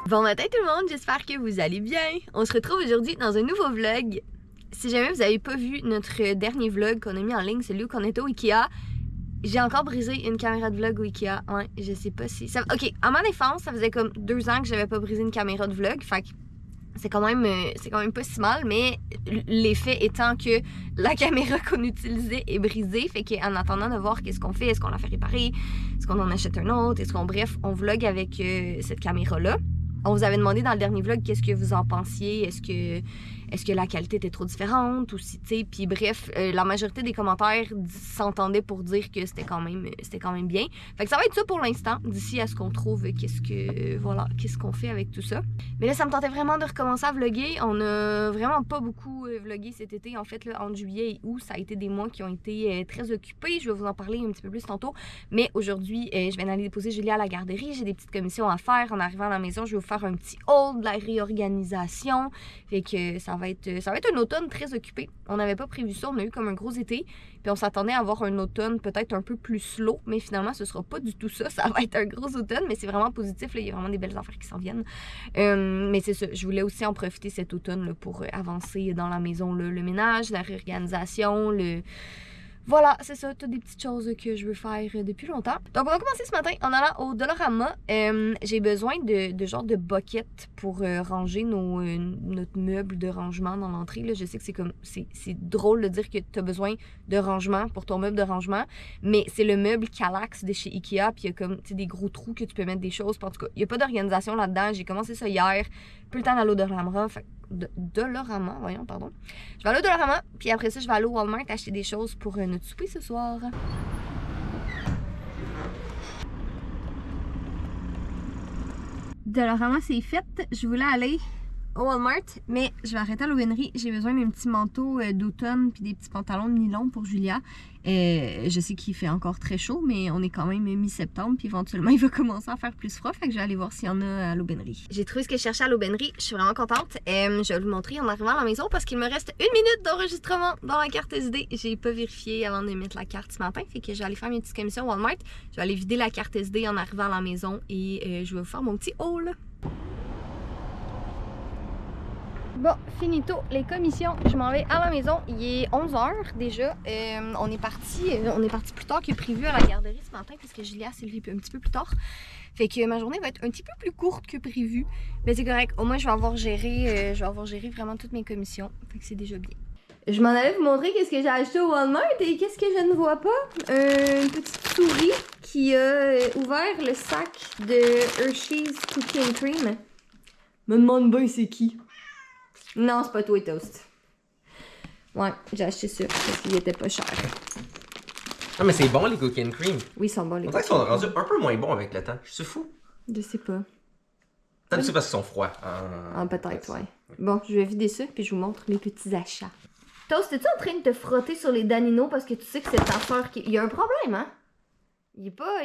Bon matin tout le monde, j'espère que vous allez bien. On se retrouve aujourd'hui dans un nouveau vlog. Si jamais vous n'avez pas vu notre dernier vlog qu'on a mis en ligne, celui où on était au Ikea, j'ai encore brisé une caméra de vlog au Ikea. Ouais, je sais pas si... Ok, à ma défense, ça faisait comme 2 ans que j'avais pas brisé une caméra de vlog, fait que c'est quand même pas si mal, mais l'effet étant que la caméra qu'on utilisait est brisée, fait qu'en attendant de voir qu'est-ce qu'on fait, est-ce qu'on la fait réparer, est-ce qu'on en achète un autre, bref, on vlog avec cette caméra-là. On vous avait demandé dans le dernier vlog qu'est-ce que vous en pensiez, est-ce que la qualité était trop différente ou si, tu sais, puis bref, la majorité des commentaires s'entendaient pour dire que c'était quand même bien. Fait que ça va être ça pour l'instant, d'ici à ce qu'on trouve qu'est-ce qu'on fait avec tout ça. Mais là, ça me tentait vraiment de recommencer à vlogger. On a vraiment pas beaucoup vlogué cet été. En fait, là, entre juillet et août, ça a été des mois qui ont été très occupés. Je vais vous en parler un petit peu plus tantôt. Mais aujourd'hui, je vais aller déposer Julie à la garderie. J'ai des petites commissions à faire. En arrivant à la maison, je vais vous faire un petit haul de la réorganisation. Fait que ça va être un automne très occupé. On n'avait pas prévu ça. On a eu comme un gros été. Puis on s'attendait à avoir un automne peut-être un peu plus slow. Mais finalement, ce sera pas du tout ça. Ça va être un gros automne. Mais c'est vraiment positif. Là. Il y a vraiment des belles affaires qui s'en viennent. Mais c'est ça, je voulais aussi en profiter cet automne là, pour avancer dans la maison, là, le ménage, la réorganisation, Voilà, c'est ça, toutes des petites choses que je veux faire depuis longtemps. Donc on va commencer ce matin en allant au Dollarama. J'ai besoin de genre de bucket pour ranger notre meuble de rangement dans l'entrée. Là, je sais que c'est drôle de dire que tu as besoin de rangement pour ton meuble de rangement, mais c'est le meuble Kallax de chez Ikea, puis il y a comme des gros trous que tu peux mettre des choses. En tout cas, il n'y a pas d'organisation là-dedans. J'ai commencé ça hier, plus le temps d'aller au Dollarama. Dollarama, voyons, pardon. Je vais aller au Dollarama, puis après ça, je vais aller au Walmart acheter des choses pour notre souper ce soir. Dollarama, c'est fait. Je voulais aller au Walmart, mais je vais arrêter à l'aubainerie. J'ai besoin d'un petit manteau d'automne puis des petits pantalons de nylon pour Julia. Je sais qu'il fait encore très chaud, mais on est quand même mi-septembre, puis éventuellement il va commencer à faire plus froid, fait que je vais aller voir s'il y en a à l'aubainerie. J'ai trouvé ce que je cherchais à l'aubainerie, je suis vraiment contente. Je vais vous le montrer en arrivant à la maison parce qu'il me reste 1 minute d'enregistrement dans la carte SD. J'ai pas vérifié avant de mettre la carte ce matin, fait que je vais aller faire mes petites commissions au Walmart. Je vais aller vider la carte SD en arrivant à la maison et je vais vous faire mon petit haul. Bon, finito les commissions, je m'en vais à la maison, il est 11h déjà, on est parti plus tard que prévu à la garderie ce matin parce que Julia s'est levée un petit peu plus tard, fait que ma journée va être un petit peu plus courte que prévu, mais c'est correct, au moins je vais avoir géré vraiment toutes mes commissions, fait que c'est déjà bien. Je m'en allais vous montrer qu'est-ce que j'ai acheté au Walmart et qu'est-ce que je ne vois pas, une petite souris qui a ouvert le sac de Hershey's Cookie and Cream. Me demande bien c'est qui. Non, c'est pas toi, Toast. Ouais, j'ai acheté ça parce qu'il était pas cher. Ah, mais c'est bon les cookies and cream. Oui, ils sont bons les cookies. On dirait qu'ils sont rendus un peu moins bons avec le temps. Je suis fou. Je sais pas. Peut-être que c'est parce qu'ils sont froids. Ah, peut-être, ouais. Bon, je vais vider ça puis je vous montre mes petits achats. Toast, es-tu en train de te frotter sur les Danino parce que tu sais que c'est ta soeur qui. Il y a un problème, hein? Il est pas.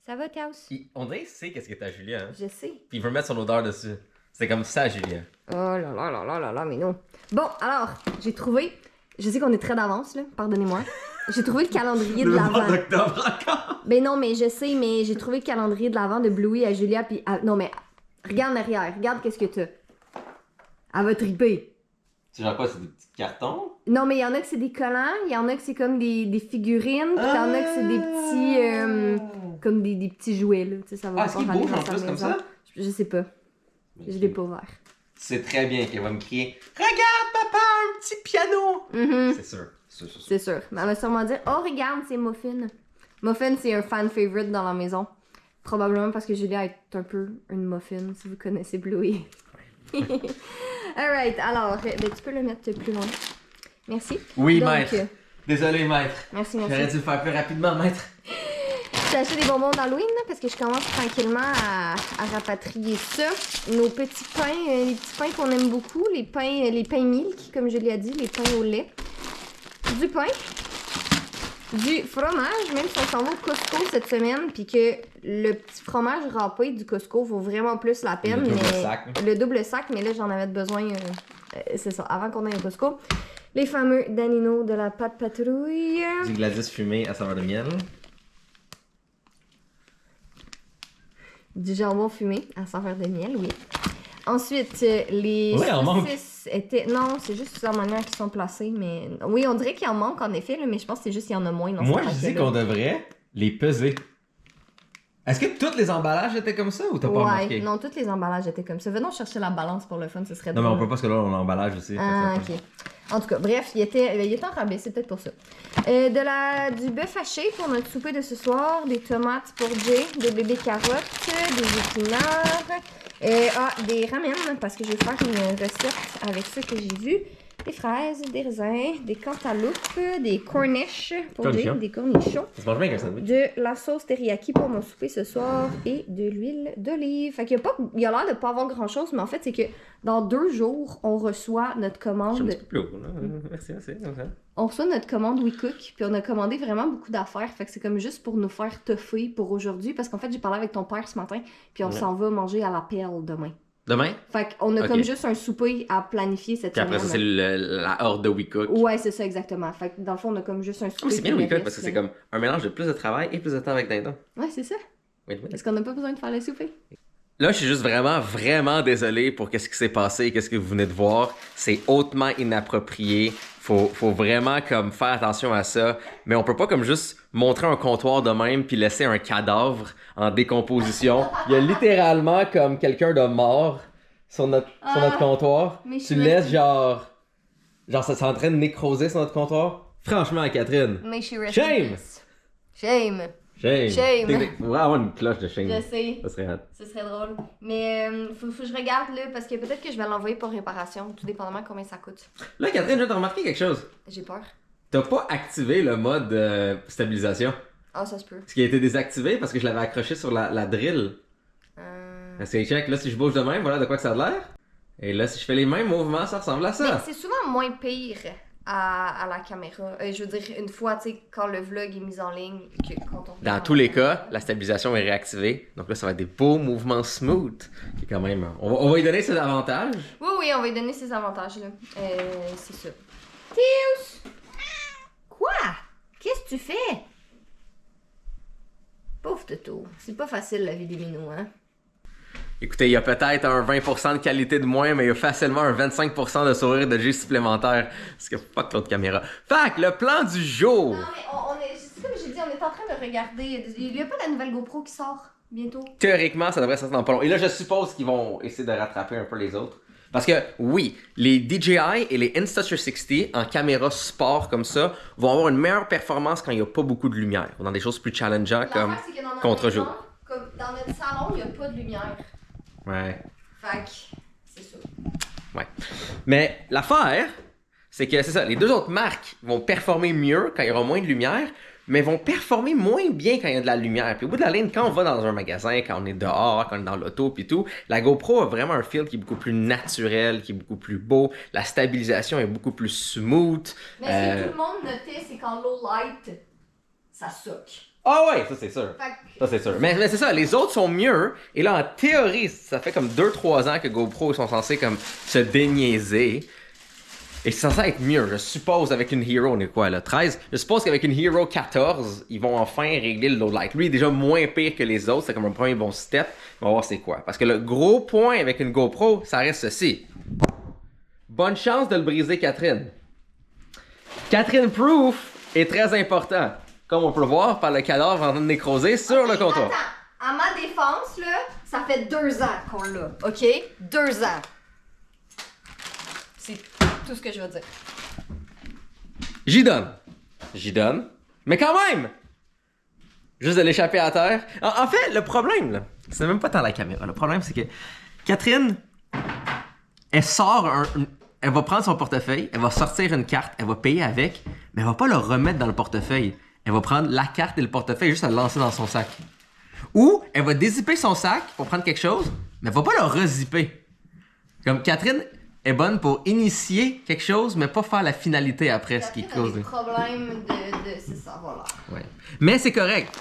Ça va, Toast? On dirait qu'il sait qu'est-ce que t'as, Julia. Hein? Je sais. Puis il veut mettre son odeur dessus. C'est comme ça, Julia. Oh là là là là là là, mais non. Bon, alors, j'ai trouvé. Je sais qu'on est très d'avance, là, pardonnez-moi. J'ai trouvé le calendrier de l'Avent. d'octobre encore. Ben non, mais je sais, mais j'ai trouvé le calendrier de l'Avent de Bluey à Julia, puis... Non, mais regarde derrière, regarde qu'est-ce que t'as. Elle va triper. C'est genre quoi, c'est des petits cartons? Non, mais il y en a que c'est des collants, il y en a que c'est comme des figurines, puis t'en as que c'est des petits... comme des petits jouets, là. Tu sais, ça va est-ce qu'ils bougent en plus comme ça? Je sais pas. Je l'ai pas ouvert. C'est très bien qu'elle va me crier « Regarde, papa, un petit piano! C'est sûr. C'est sûr. Mais elle va sûrement dire « Oh, regarde, c'est Muffin. » Muffin, c'est un fan favorite dans la maison. Probablement parce que Julia est un peu une Muffin, si vous connaissez Bluey. Alright, alors, ben, tu peux le mettre plus loin. Merci. Oui, donc, maître. Désolé, maître. Merci. J'aurais dû le faire plus rapidement, maître. J'ai acheté des bonbons d'Halloween parce que je commence tranquillement à rapatrier ça. Nos petits pains, les petits pains qu'on aime beaucoup, les pains milk, comme je l'ai dit, les pains au lait. Du pain, du fromage, même si on s'en va au Costco cette semaine, puis que le petit fromage râpé du Costco vaut vraiment plus la peine. Le double sac, mais là j'en avais besoin, c'est ça, avant qu'on aille au Costco. Les fameux Danino de la pâte patrouille. Du Gladys fumé à saveur de miel. Du jambon fumé à saveur de miel, oui. Ensuite, les Ouais, en saucisses étaient... Non, c'est juste en manière qu'ils sont placés, mais... Oui, on dirait qu'il en manque, en effet, là, mais je pense que c'est juste qu'il y en a moins dans Moi, ce je dis paquet-là. qu'on devrait les peser. Est-ce que tous les emballages étaient comme ça ou t'as pas remarqué? Non, tous les emballages étaient comme ça. Venons chercher la balance pour le fun, ce serait Non, drôle. mais on peut pas parce que là, on a l'emballage aussi. Ah, ok. En tout cas, bref, il était en rabais, c'est peut-être pour ça. Du bœuf haché pour notre souper de ce soir, des tomates pour Jay, des bébés carottes, des épinards, des ramen, parce que je vais faire une recette avec ça que j'ai vu. Des fraises, des raisins, des cantaloupes, des corniches pour Jay, des cornichons. Ça se mange bien avec un sandwich. De la sauce teriyaki pour mon souper ce soir et de l'huile d'olive. Fait qu'il y a l'air de pas avoir grand chose, mais en fait, c'est que dans 2 jours, on reçoit notre commande. Je suis un petit peu plus haut, là. Merci. On reçoit notre commande WeCook, puis on a commandé vraiment beaucoup d'affaires. Fait que c'est comme juste pour nous faire toffer pour aujourd'hui, parce qu'en fait, j'ai parlé avec ton père ce matin, puis on s'en va manger à la pelle demain. Demain? Fait qu'on a comme juste un souper à planifier cette semaine. Puis après ça, c'est la horde de WeCook. Ouais, c'est ça, exactement. Fait que dans le fond, on a comme juste un souper. Oh, c'est bien le WeCook parce que c'est comme un mélange de plus de travail et plus de temps avec Dindon. Ouais, c'est ça. Oui. Est-ce qu'on n'a pas besoin de faire le souper? Là, je suis juste vraiment désolé pour qu'est-ce qui s'est passé, qu'est-ce que vous venez de voir. C'est hautement inapproprié. Faut vraiment comme faire attention à ça. Mais on peut pas comme juste montrer un comptoir de même puis laisser un cadavre en décomposition. Il y a littéralement comme quelqu'un de mort sur notre comptoir. Tu laisses genre ça c'est en train de nécroser sur notre comptoir. Franchement, Catherine. Mais je suis Shame! Shame! Shame! On va avoir une cloche de shame. Je sais. Ça serait hot. Ce serait drôle. Mais faut que je regarde là, parce que peut-être que je vais l'envoyer pour réparation, tout dépendamment de combien ça coûte. Là, Catherine, je viens de remarquer quelque chose. J'ai peur. T'as pas activé le mode stabilisation. Ah, ça se peut. Ce qui a été désactivé parce que je l'avais accroché sur la drill. Parce que check, là si je bouge de même, voilà de quoi que ça a l'air. Et là si je fais les mêmes mouvements, ça ressemble à ça. Mais c'est souvent moins pire à la caméra. Je veux dire, une fois, tu sais, quand le vlog est mis en ligne, que quand on... Dans tous les cas, la stabilisation est réactivée. Donc là, ça va être des beaux mouvements smooth. Qui est quand même... On va lui donner ses avantages. Oui, on va lui donner ses avantages, là. C'est ça. Théus! Quoi? Qu'est-ce que tu fais? Pauvre Toto. C'est pas facile, la vie des minous, hein? Écoutez, il y a peut-être un 20% de qualité de moins, mais il y a facilement un 25% de sourire de G supplémentaire. Parce que fuck l'autre caméra. Fait que le plan du jour! Non, mais comme j'ai dit, on est en train de regarder. Il n'y a pas la nouvelle GoPro qui sort bientôt? Théoriquement, ça devrait sortir dans pas long. Et là, je suppose qu'ils vont essayer de rattraper un peu les autres. Parce que, oui, les DJI et les Insta360 en caméra sport comme ça vont avoir une meilleure performance quand il n'y a pas beaucoup de lumière. Ou dans des choses plus challengeantes comme contre-jour. Comme dans notre salon, il n'y a pas de lumière. Ouais. Fait que, c'est ça. Ouais. Mais l'affaire, c'est que c'est ça, les deux autres marques vont performer mieux quand il y aura moins de lumière, mais vont performer moins bien quand il y a de la lumière. Puis au bout de la ligne, quand on va dans un magasin, quand on est dehors, quand on est dans l'auto puis tout, la GoPro a vraiment un feel qui est beaucoup plus naturel, qui est beaucoup plus beau. La stabilisation est beaucoup plus smooth. Mais ce que tout le monde notait, c'est qu'en low light, ça suck. Ah ouais, ça c'est sûr. Ça c'est sûr. Mais c'est ça, les autres sont mieux. Et là, en théorie, ça fait comme 2-3 ans que GoPro sont censés comme se déniaiser. Et c'est censé être mieux, je suppose, avec une Hero, on est quoi là, 13? Je suppose qu'avec une Hero 14, ils vont enfin régler le low light. Lui, il est déjà moins pire que les autres, c'est comme un premier bon step. On va voir c'est quoi. Parce que le gros point avec une GoPro, ça reste ceci. Bonne chance de le briser, Catherine. Catherine Proof est très important. Comme on peut le voir par le cadavre en train de nécroser sur le comptoir. Attends, à ma défense, là, ça fait 2 ans qu'on l'a, ok? 2 ans. C'est tout ce que je veux dire. J'y donne. Mais quand même! Juste de l'échapper à terre. En fait, le problème, là, c'est même pas tant la caméra. Le problème, c'est que Catherine, elle sort elle va prendre son portefeuille, elle va sortir une carte, elle va payer avec, mais elle va pas le remettre dans le portefeuille. Elle va prendre la carte et le portefeuille juste à le lancer dans son sac. Ou elle va dézipper son sac pour prendre quelque chose, mais elle va pas le rezipper. Comme Catherine est bonne pour initier quelque chose, mais pas faire la finalité après, ce qui cause des problèmes de c'est ça, voilà. Ouais. Mais c'est correct,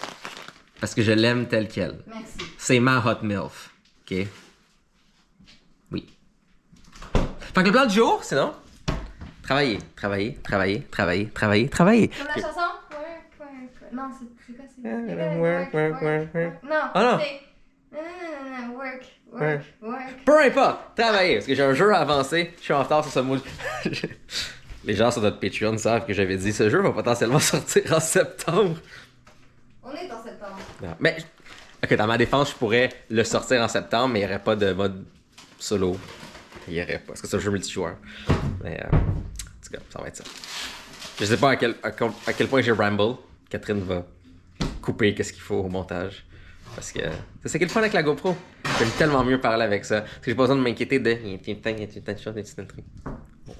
parce que je l'aime telle qu'elle. Merci. C'est ma hot milf, ok? Oui. Fait que le plan du jour, sinon, travailler. Comme la chanson? Non, c'est quoi? C'est... Non. C'est... work. Peu importe, travailler, parce que j'ai un jeu à avancer, je suis en retard sur ce mot. Les gens sur notre Patreon savent que j'avais dit ce jeu va potentiellement sortir en septembre. On est en septembre. Non, mais, ok, dans ma défense, je pourrais le sortir en septembre, mais il n'y aurait pas de mode solo. Il n'y aurait pas, parce que c'est un jeu multijoueur. Mais, en tout cas, ça va être ça. Je sais pas à quel point j'ai ramble. Catherine va couper qu'est-ce qu'il faut au montage. Parce que c'est ça qui est le fun avec la GoPro. J'aime tellement mieux parler avec ça. Parce que j'ai pas besoin de m'inquiéter de.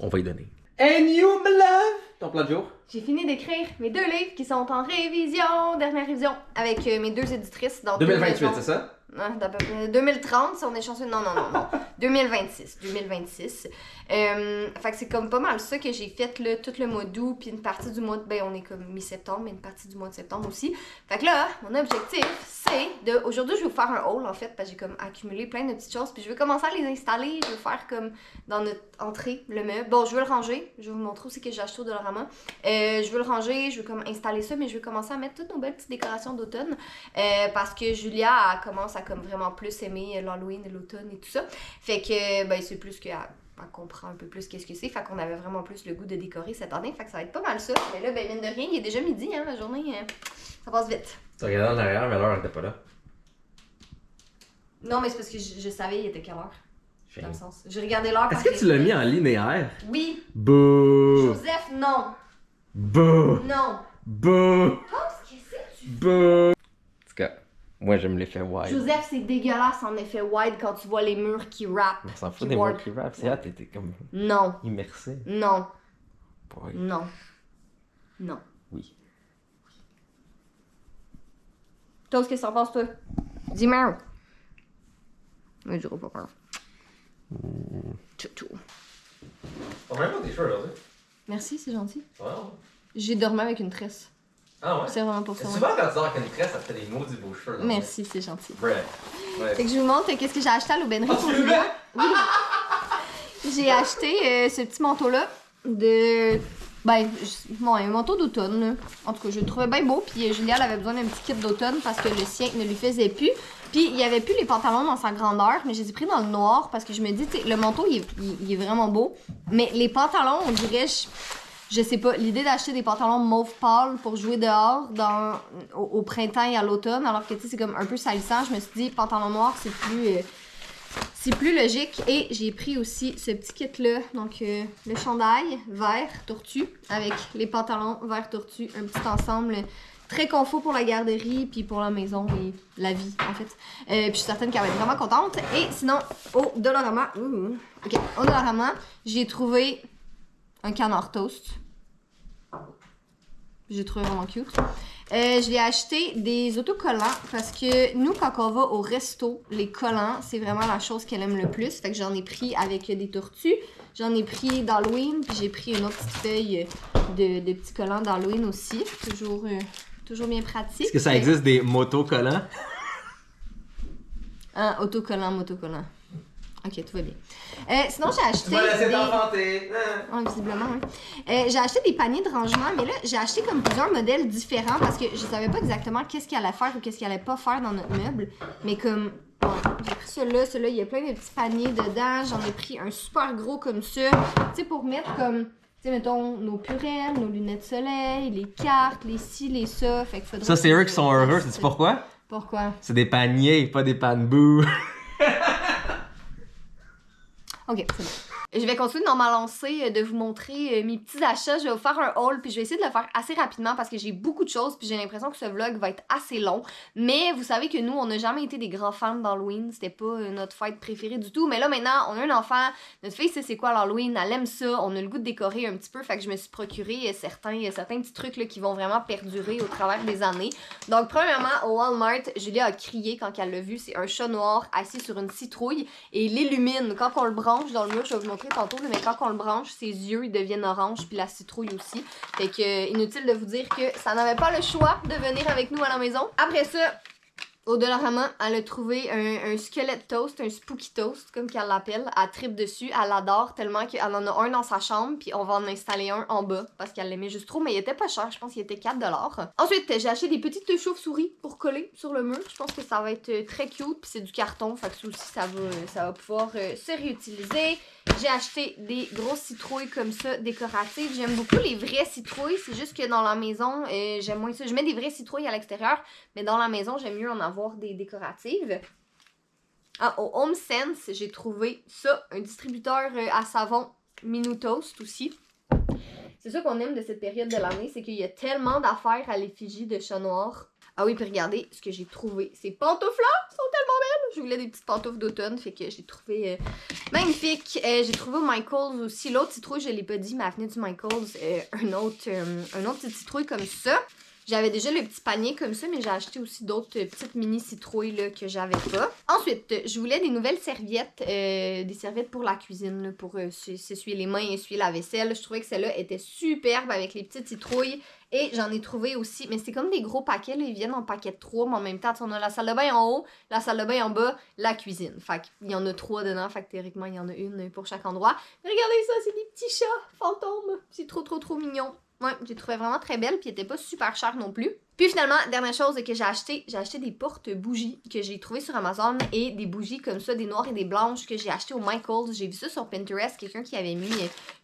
On va y donner. And you, my love! Ton plat de jour? J'ai fini d'écrire mes 2 livres qui sont en révision, dernière révision, avec mes 2 éditrices dans 2028, c'est ça? D'à peu près 2030, si on est chanceux. Non. 2026. Fait que c'est comme pas mal ça que j'ai fait là, tout le mois d'août, puis une partie du mois de... Ben, on est comme mi-septembre, mais une partie du mois de septembre aussi. Fait que là, mon objectif, c'est de... Aujourd'hui, je vais vous faire un haul, en fait, parce que j'ai comme accumulé plein de petites choses, puis je vais commencer à les installer. Je vais faire comme dans notre entrée, le meuble. Bon, je vais le ranger. Je vais vous montrer aussi que j'ai acheté au Dollarama. Je vais le ranger, je vais comme installer ça, mais je vais commencer à mettre toutes nos belles petites décorations d'automne, parce que Julia, elle commence à comme vraiment plus aimer l'Halloween et l'automne et tout ça. Fait que, ben, c'est plus qu'elle comprend un peu plus qu'est-ce que c'est. Fait qu'on avait vraiment plus le goût de décorer cette année. Fait que ça va être pas mal ça. Mais là, ben, mine de rien, il est déjà midi, hein, la journée, ça passe vite. Tu regardais en arrière, mais l'heure, elle était pas là. Non, mais c'est parce que je savais il était quelle heure. Dans le sens. J'ai regardé l'heure. Est-ce que tu l'as mis en linéaire? Oui. Bouh! Joseph, non. Bouh! Non. Bouh! Qu'est-ce que c'est? Bouh! En tout cas, moi j'aime l'effet wide. Joseph, c'est dégueulasse en effet wide quand tu vois les murs qui rappent. On s'en fout des murs qui rappent, c'est là, t'étais comme Non. immersé. Non. Boy. Non. Non. Oui. Toi, qu'est-ce que t'en penses, toi? Dis-moi. Mais je dirai pas peur. Tchou. On a vraiment des cheveux aujourd'hui. Merci, c'est gentil. Ouais. J'ai dormi avec une tresse. Ah ouais? C'est vraiment pour ça. Souvent quand tu dors avec une tresse, ça te fait des maudits beaux cheveux. Là. Merci, c'est gentil. Bref. Fait que je vous montre qu'est-ce que j'ai acheté à l'aubainerie Ah, pour tu le Julia. mets? Oui. J'ai acheté ce petit manteau-là de... Ben, bon, un manteau d'automne, là. En tout cas, je le trouvais bien beau, puis Julia, elle avait besoin d'un petit kit d'automne parce que le sien ne lui faisait plus. Puis, il y avait plus les pantalons dans sa grandeur, mais je les ai pris dans le noir parce que je me dis, tu sais, le manteau, il est vraiment beau. Mais les pantalons, on dirait, je sais pas, l'idée d'acheter des pantalons mauve pâle pour jouer dehors au printemps et à l'automne, alors que, tu sais, c'est comme un peu salissant, je me suis dit, pantalon noir, c'est plus logique. Et j'ai pris aussi ce petit kit-là, donc le chandail vert tortue avec les pantalons vert tortue, un petit ensemble très confort pour la garderie, puis pour la maison et la vie, en fait. Puis je suis certaine qu'elle va être vraiment contente. Et sinon, au Dollarama, j'ai trouvé un canard toast. J'ai trouvé vraiment cute. Je l'ai acheté des autocollants parce que nous, quand on va au resto, les collants, c'est vraiment la chose qu'elle aime le plus. Fait que j'en ai pris avec des tortues. J'en ai pris d'Halloween, puis j'ai pris une autre petite feuille de petits collants d'Halloween aussi. Toujours bien pratique. Est-ce que ça existe des motocollants? Autocollant, motocollant. Ok, tout va bien. Sinon, j'ai acheté. Tu vas laisser t'enfanter. Visiblement, oui. J'ai acheté des paniers de rangement, mais là, j'ai acheté comme plusieurs modèles différents parce que je savais pas exactement qu'est-ce qu'il allait faire ou qu'est-ce qu'il allait pas faire dans notre meuble. Mais comme. Ouais, j'ai pris celui-là, il y a plein de petits paniers dedans. J'en ai pris un super gros comme ça. Tu sais, pour mettre comme. Tu sais, mettons, nos purelles, nos lunettes de soleil, les cartes, les ci, les ça. Fait que ça, c'est eux qui sont heureux. Sais-tu pourquoi? Pourquoi? C'est des paniers, pas des panbous. Ok, c'est bon. Je vais continuer dans ma lancée de vous montrer mes petits achats. Je vais vous faire un haul, puis je vais essayer de le faire assez rapidement parce que j'ai beaucoup de choses, puis j'ai l'impression que ce vlog va être assez long. Mais vous savez que nous, on n'a jamais été des grands fans d'Halloween. C'était pas notre fête préférée du tout. Mais là, maintenant, on a un enfant. Notre fille sait c'est quoi l'Halloween. Elle aime ça. On a le goût de décorer un petit peu. Fait que je me suis procuré certains petits trucs là, qui vont vraiment perdurer au travers des années. Donc, premièrement, au Walmart, Julia a crié quand elle l'a vu. C'est un chat noir assis sur une citrouille et il illumine. Quand on le branche dans le mur, je vais vous montrer tantôt, mais quand on le branche, ses yeux ils deviennent orange, puis la citrouille aussi. Fait que inutile de vous dire que ça n'avait pas le choix de venir avec nous à la maison. Après ça, Au Dollarama, elle a trouvé un squelette toast, un spooky toast, comme qu'elle l'appelle. Elle tripe dessus, elle l'adore tellement qu'elle en a un dans sa chambre, puis on va en installer un en bas, parce qu'elle l'aimait juste trop, mais il était pas cher, je pense qu'il était 4$. Ensuite, j'ai acheté des petites chauves-souris pour coller sur le mur. Je pense que ça va être très cute, puis c'est du carton, fait que ça aussi, ça va pouvoir se réutiliser. J'ai acheté des grosses citrouilles comme ça, décoratives. J'aime beaucoup les vraies citrouilles, c'est juste que dans la maison, j'aime moins ça. Je mets des vraies citrouilles à l'extérieur, mais dans la maison, j'aime mieux en avoir des décoratives. Ah, au Home Sense, j'ai trouvé ça, un distributeur à savon Minu Toast aussi. C'est ça qu'on aime de cette période de l'année, c'est qu'il y a tellement d'affaires à l'effigie de chat noir. Ah oui, puis regardez ce que j'ai trouvé. Ces pantoufles-là sont tellement belles! Je voulais des petites pantoufles d'automne, fait que j'ai trouvé magnifique. J'ai trouvé au Michaels aussi. L'autre citrouille, je l'ai pas dit, mais elle venait du Michaels. Un autre petite citrouille comme ça. J'avais déjà le petit panier comme ça, mais j'ai acheté aussi d'autres petites mini citrouilles là, que j'avais pas. Ensuite, je voulais des nouvelles serviettes, des serviettes pour la cuisine, là, pour s'essuyer les mains et essuyer la vaisselle. Je trouvais que celle-là était superbe avec les petites citrouilles. Et j'en ai trouvé aussi, mais c'est comme des gros paquets, là, ils viennent en paquet de 3, mais en même temps, on a la salle de bain en haut, la salle de bain en bas, la cuisine. Fait qu'il y en a 3 dedans, fait que théoriquement, il y en a une pour chaque endroit. Mais regardez ça, c'est des petits chats fantômes. C'est trop mignon. Ouais, j'ai trouvé vraiment très belle, puis elle était pas super chère non plus. Puis finalement, dernière chose que j'ai acheté des porte-bougies que j'ai trouvées sur Amazon et des bougies comme ça, des noires et des blanches que j'ai achetées au Michaels. J'ai vu ça sur Pinterest, quelqu'un qui avait mis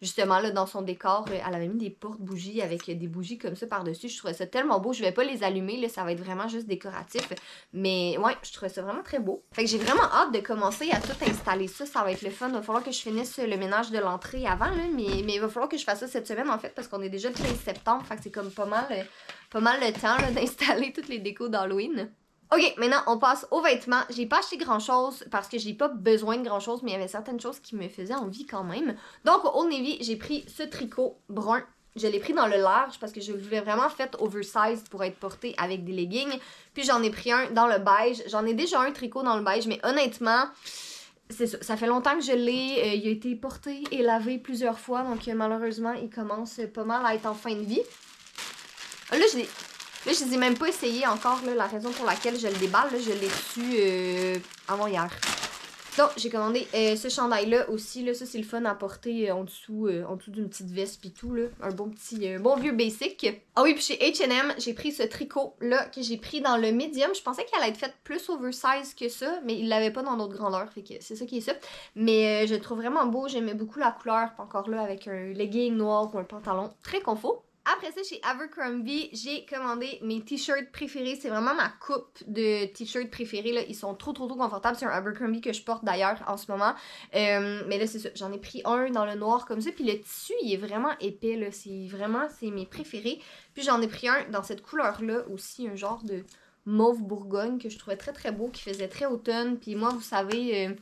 justement là dans son décor, elle avait mis des porte-bougies avec des bougies comme ça par-dessus. Je trouvais ça tellement beau, je vais pas les allumer, là, ça va être vraiment juste décoratif. Mais ouais, je trouvais ça vraiment très beau. Fait que j'ai vraiment hâte de commencer à tout installer ça, ça va être le fun. Il va falloir que je finisse le ménage de l'entrée avant, là, mais il va falloir que je fasse ça cette semaine en fait, parce qu'on est déjà le 15 septembre, fait que c'est comme pas mal le temps d'installer toutes les décos d'Halloween. Ok, maintenant on passe aux vêtements. J'ai pas acheté grand chose parce que j'ai pas besoin de grand chose, mais il y avait certaines choses qui me faisaient envie quand même. Donc au Old Navy, j'ai pris ce tricot brun. Je l'ai pris dans le large parce que je le voulais vraiment fait oversized pour être porté avec des leggings. Puis j'en ai pris un dans le beige. J'en ai déjà un tricot dans le beige, mais honnêtement, c'est ça. Ça fait longtemps que je l'ai. Il a été porté et lavé plusieurs fois, donc malheureusement, il commence pas mal à être en fin de vie. Là, je les ai même pas essayés encore, là, la raison pour laquelle je le déballe, là, je l'ai reçu avant hier. Donc, j'ai commandé ce chandail-là aussi, là, ça c'est le fun à porter en dessous d'une petite veste pis tout, là, un bon vieux basic. Ah oui, puis chez H&M, j'ai pris ce tricot-là que j'ai pris dans le medium. Je pensais qu'elle allait être faite plus oversize que ça, mais il l'avait pas dans d'autres grandeurs, fait que c'est ça qui est ça. Mais je le trouve vraiment beau, j'aimais beaucoup la couleur, pas encore là, avec un legging noir ou un pantalon très confort. Après ça, chez Abercrombie, j'ai commandé mes t-shirts préférés. C'est vraiment ma coupe de t-shirts préférés. Là. Ils sont trop confortables. C'est un Abercrombie que je porte d'ailleurs en ce moment. Mais là, c'est ça. J'en ai pris un dans le noir comme ça. Puis le tissu, il est vraiment épais. Là. C'est mes préférés. Puis j'en ai pris un dans cette couleur-là aussi. Un genre de mauve bourgogne que je trouvais très beau. Qui faisait très automne. Puis moi, vous savez...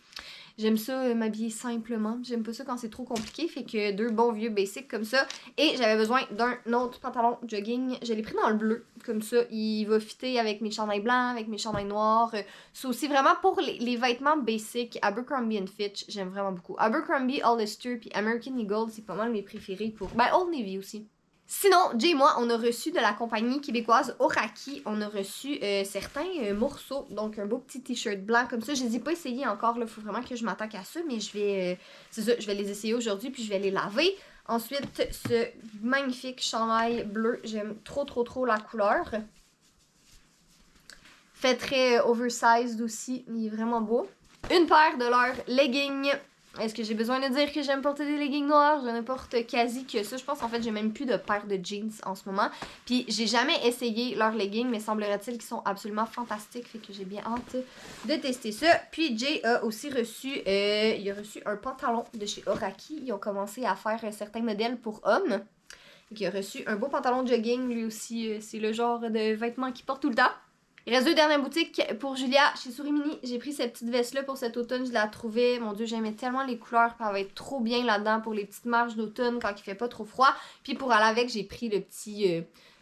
J'aime ça m'habiller simplement. J'aime pas ça quand c'est trop compliqué. Fait que 2 bons vieux basics comme ça. Et j'avais besoin d'un autre pantalon jogging. Je l'ai pris dans le bleu. Comme ça, il va fitter avec mes chandails blancs, avec mes chandails noirs. C'est aussi vraiment pour les vêtements basics. Abercrombie & Fitch, j'aime vraiment beaucoup. Abercrombie, Hollister puis American Eagle, c'est pas mal mes préférés pour... Ben, Old Navy aussi. Sinon, Jay et moi, on a reçu de la compagnie québécoise Oraki, on a reçu certains morceaux, donc un beau petit t-shirt blanc comme ça. Je les ai pas essayés encore, il faut vraiment que je m'attaque à ça, mais je vais les essayer aujourd'hui puis je vais les laver. Ensuite, ce magnifique chandail bleu, j'aime trop la couleur. Fait très oversized aussi, il est vraiment beau. Une paire de leurs leggings. Est-ce que j'ai besoin de dire que j'aime porter des leggings noirs? Je ne porte quasi que ça. Je pense en fait j'ai même plus de paire de jeans en ce moment. Puis j'ai jamais essayé leurs leggings, mais semblerait-il qu'ils sont absolument fantastiques. Fait que j'ai bien hâte de tester ça. Puis Jay a aussi reçu, il a reçu un pantalon de chez Oraki. Ils ont commencé à faire certains modèles pour hommes. Il a reçu un beau pantalon de jogging. Lui aussi, c'est le genre de vêtements qu'il porte tout le temps. Il reste 2 dernières boutiques pour Julia chez Souris-Mini. J'ai pris cette petite veste-là pour cet automne. Je la trouvais, mon Dieu, j'aimais tellement les couleurs. Elle va être trop bien là-dedans pour les petites marches d'automne quand il fait pas trop froid. Puis pour aller avec, j'ai pris le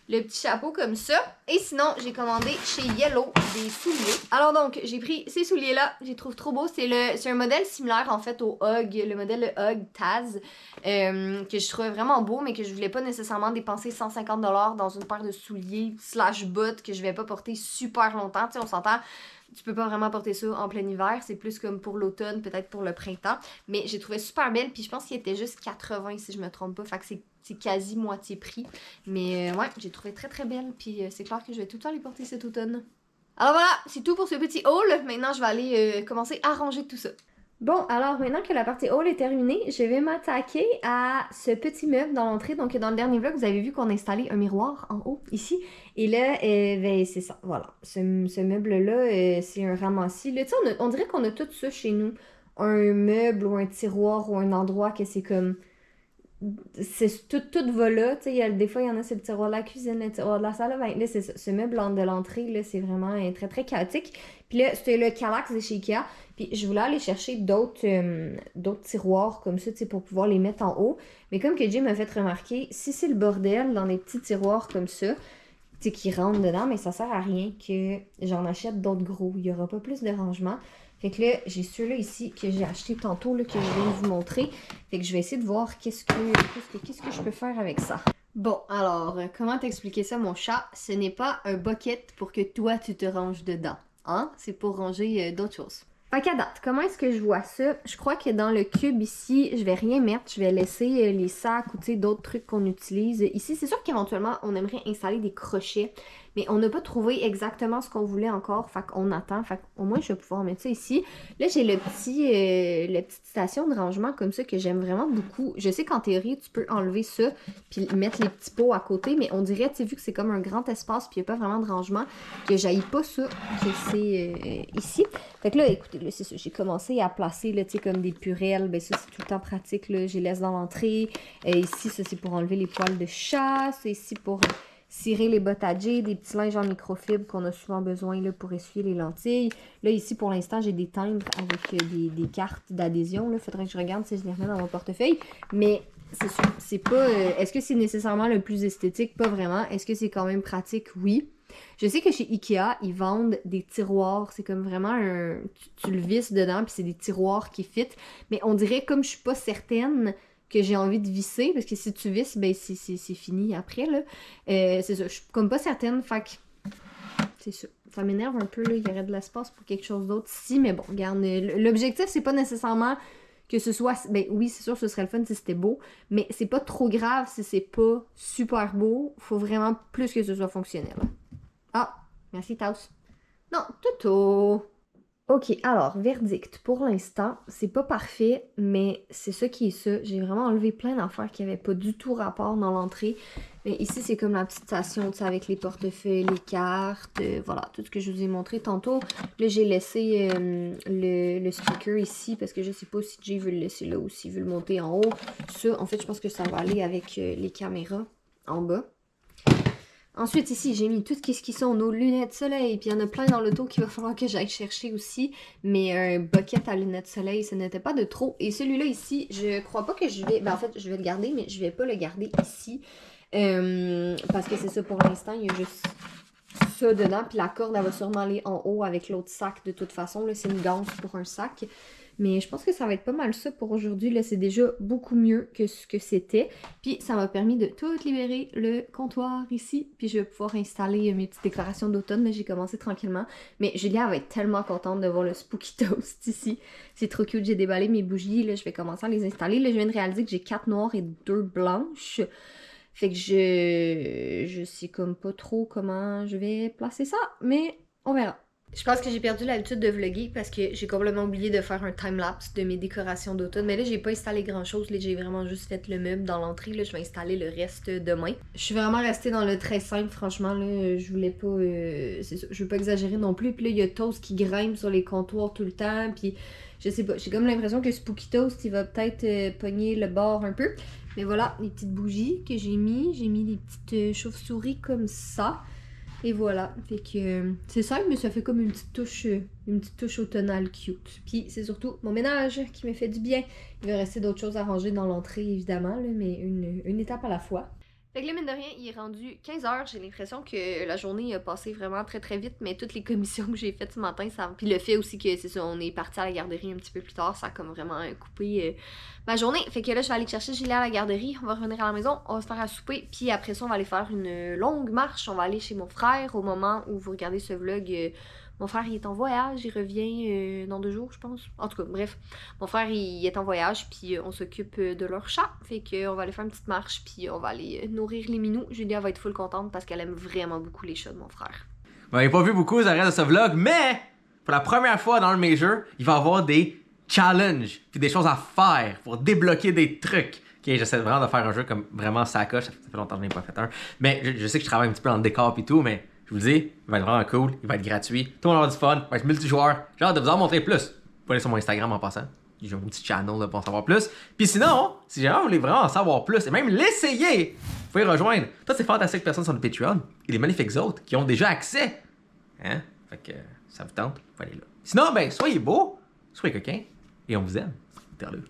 le petit chapeau comme ça. Et sinon, j'ai commandé chez Yellow des souliers. Alors donc, j'ai pris ces souliers-là. Je les trouve trop beaux. C'est un modèle similaire en fait au Hug, le modèle Hug Taz, que je trouvais vraiment beau, mais que je voulais pas nécessairement dépenser 150$ dans une paire de souliers / bottes que je vais pas porter super longtemps. Tu sais, on s'entend. Tu peux pas vraiment porter ça en plein hiver, c'est plus comme pour l'automne, peut-être pour le printemps. Mais j'ai trouvé super belle, puis je pense qu'il était juste 80 si je me trompe pas, fait que c'est quasi moitié prix. Mais ouais, j'ai trouvé très très belle, puis c'est clair que je vais tout le temps les porter cet automne. Alors voilà, c'est tout pour ce petit haul. Maintenant, je vais aller commencer à ranger tout ça. Bon, alors maintenant que la partie haul est terminée, je vais m'attaquer à ce petit meuble dans l'entrée. Donc dans le dernier vlog, vous avez vu qu'on a installé un miroir en haut, ici. Et là, ben, c'est ça, voilà. Ce meuble-là, c'est un ramassis. Là, on dirait qu'on a tout ça chez nous. Un meuble ou un tiroir ou un endroit que c'est comme... C'est tout va là, tu sais, des fois il y en a, c'est le tiroir de la cuisine, le tiroir de la salle, ben là c'est ça, ce meuble de l'entrée, là, c'est vraiment très très chaotique. Puis là, c'était le Kallax de chez Ikea, puis je voulais aller chercher d'autres tiroirs comme ça, tu sais, pour pouvoir les mettre en haut. Mais comme que Jim m'a fait remarquer, si c'est le bordel dans des petits tiroirs comme ça, tu sais, qui rentrent dedans, mais ça sert à rien que j'en achète d'autres gros, il y aura pas plus de rangement. Fait que là, j'ai ceux-là ici que j'ai acheté tantôt, là, que je viens de vous montrer. Fait que je vais essayer de voir qu'est-ce que je peux faire avec ça. Bon, alors, comment t'expliquer ça, mon chat? Ce n'est pas un bucket pour que toi, tu te ranges dedans. Hein? C'est pour ranger d'autres choses. Fait qu'à date, comment est-ce que je vois ça? Je crois que dans le cube ici, je vais rien mettre. Je vais laisser les sacs ou d'autres trucs qu'on utilise. Ici, c'est sûr qu'éventuellement, on aimerait installer des crochets. Mais on n'a pas trouvé exactement ce qu'on voulait encore. Fait qu'on attend. Fait qu'au moins, je vais pouvoir mettre ça ici. Là, j'ai la petite station de rangement comme ça que j'aime vraiment beaucoup. Je sais qu'en théorie, tu peux enlever ça puis mettre les petits pots à côté. Mais on dirait, tu sais, vu que c'est comme un grand espace puis il n'y a pas vraiment de rangement, que j'aille pas ça, que c'est ici. Fait que là, écoutez, là, c'est ça. J'ai commencé à placer, là, tu sais, comme des purelles. Ben ça, c'est tout le temps pratique, là. Je les laisse dans l'entrée. Ici, ça, c'est pour enlever les poils de chat. C'est ici pour... cirer les bottes à Jay, des petits linges en microfibre qu'on a souvent besoin là, pour essuyer les lentilles. Là, ici, pour l'instant, j'ai des timbres avec des cartes d'adhésion. Il faudrait que je regarde si je les remets dans mon portefeuille. Mais c'est sûr, c'est pas... est-ce que c'est nécessairement le plus esthétique? Pas vraiment. Est-ce que c'est quand même pratique? Oui. Je sais que chez Ikea, ils vendent des tiroirs. C'est comme vraiment un... Tu le visses dedans, puis c'est des tiroirs qui fit. Mais on dirait, comme je suis pas certaine... que j'ai envie de visser, parce que si tu visses, ben c'est fini après, là. C'est ça, je suis comme pas certaine, fait que c'est ça. Ça m'énerve un peu, là, il y aurait de l'espace pour quelque chose d'autre ici, mais bon, regarde, l'objectif, c'est pas nécessairement que ce soit, ben oui, c'est sûr, ce serait le fun si c'était beau, mais c'est pas trop grave si c'est pas super beau, faut vraiment plus que ce soit fonctionnel. Ah, merci Taos. Non, Toto! Ok, alors, verdict. Pour l'instant, c'est pas parfait, mais c'est ça qui est ça. J'ai vraiment enlevé plein d'affaires qui n'avaient pas du tout rapport dans l'entrée. Mais ici, c'est comme la petite station, tu sais, avec les portefeuilles, les cartes, voilà, tout ce que je vous ai montré tantôt. Là, j'ai laissé le speaker ici, parce que je sais pas si Jay veut le laisser là ou s'il veut le monter en haut. Ça, en fait, je pense que ça va aller avec les caméras en bas. Ensuite, ici, j'ai mis tout ce qui sont nos lunettes soleil. Puis il y en a plein dans l'auto qu'il va falloir que j'aille chercher aussi. Mais un bucket à lunettes soleil, ce n'était pas de trop. Et celui-là ici, je crois pas que je vais... Ben en fait, je vais le garder, mais je vais pas le garder ici. Parce que c'est ça pour l'instant. Il y a juste ça dedans. Puis la corde, elle va sûrement aller en haut avec l'autre sac de toute façon. Là, c'est une ganse pour un sac. Mais je pense que ça va être pas mal ça pour aujourd'hui. Là, c'est déjà beaucoup mieux que ce que c'était. Puis ça m'a permis de tout libérer le comptoir ici. Puis je vais pouvoir installer mes petites décorations d'automne. Là, j'ai commencé tranquillement. Mais Julia va être tellement contente de voir le Spooky Toast ici. C'est trop cute. J'ai déballé mes bougies. Là, je vais commencer à les installer. Là, je viens de réaliser que j'ai 4 noires et 2 blanches. Fait que je sais comme pas trop comment je vais placer ça. Mais on verra. Je pense que j'ai perdu l'habitude de vlogger parce que j'ai complètement oublié de faire un timelapse de mes décorations d'automne. Mais là, j'ai pas installé grand chose. Là, j'ai vraiment juste fait le meuble dans l'entrée. Là, je vais installer le reste demain. Je suis vraiment restée dans le très simple, franchement. Là, je voulais pas. C'est ça, je veux pas exagérer non plus. Puis là, il y a Toast qui grimpe sur les comptoirs tout le temps. Puis je sais pas. J'ai comme l'impression que Spooky Toast, il va peut-être pogner le bord un peu. Mais voilà, les petites bougies que j'ai mis. J'ai mis des petites chauves-souris comme ça. Et voilà, fait que c'est simple, mais ça fait comme une petite touche automnale cute. Puis c'est surtout mon ménage qui me fait du bien. Il va rester d'autres choses à ranger dans l'entrée, évidemment, là, mais une étape à la fois. Fait que là, mine de rien, il est rendu 15h. J'ai l'impression que la journée a passé vraiment très très vite, mais toutes les commissions que j'ai faites ce matin, ça... Puis le fait aussi que, c'est ça, on est parti à la garderie un petit peu plus tard, ça a comme vraiment coupé ma journée. Fait que là, je vais aller chercher Julie à la garderie, on va revenir à la maison, on va se faire à souper, puis après ça, on va aller faire une longue marche. On va aller chez mon frère au moment où vous regardez ce vlog. Mon frère, il est en voyage, il revient dans 2 jours, je pense. En tout cas, bref, mon frère, il est en voyage, puis on s'occupe de leur chat. Fait qu'on va aller faire une petite marche, puis on va aller nourrir les minous. Julia va être full contente parce qu'elle aime vraiment beaucoup les chats de mon frère. Vous n'avez pas vu beaucoup le reste de ce vlog, mais pour la première fois dans le Major, il va y avoir des challenges, puis des choses à faire pour débloquer des trucs. Ok, j'essaie vraiment de faire un jeu comme vraiment sacoche, ça fait longtemps que je n'ai pas fait un. Mais je sais que je travaille un petit peu en décor et tout, mais je vous le dis, il va être vraiment cool, il va être gratuit, tout le monde va avoir du fun, il va être multijoueur. J'ai hâte de vous en montrer plus. Vous pouvez aller sur mon Instagram en passant. J'ai un petit channel là, pour en savoir plus. Puis sinon, si jamais vous voulez vraiment en savoir plus et même l'essayer, vous pouvez rejoindre toutes ces fantastiques personnes sur le Patreon et les magnifiques autres qui ont déjà accès. Hein? Fait que ça vous tente, vous allez là. Sinon, ben, soyez beaux, soyez coquins et on vous aime. Terre-le.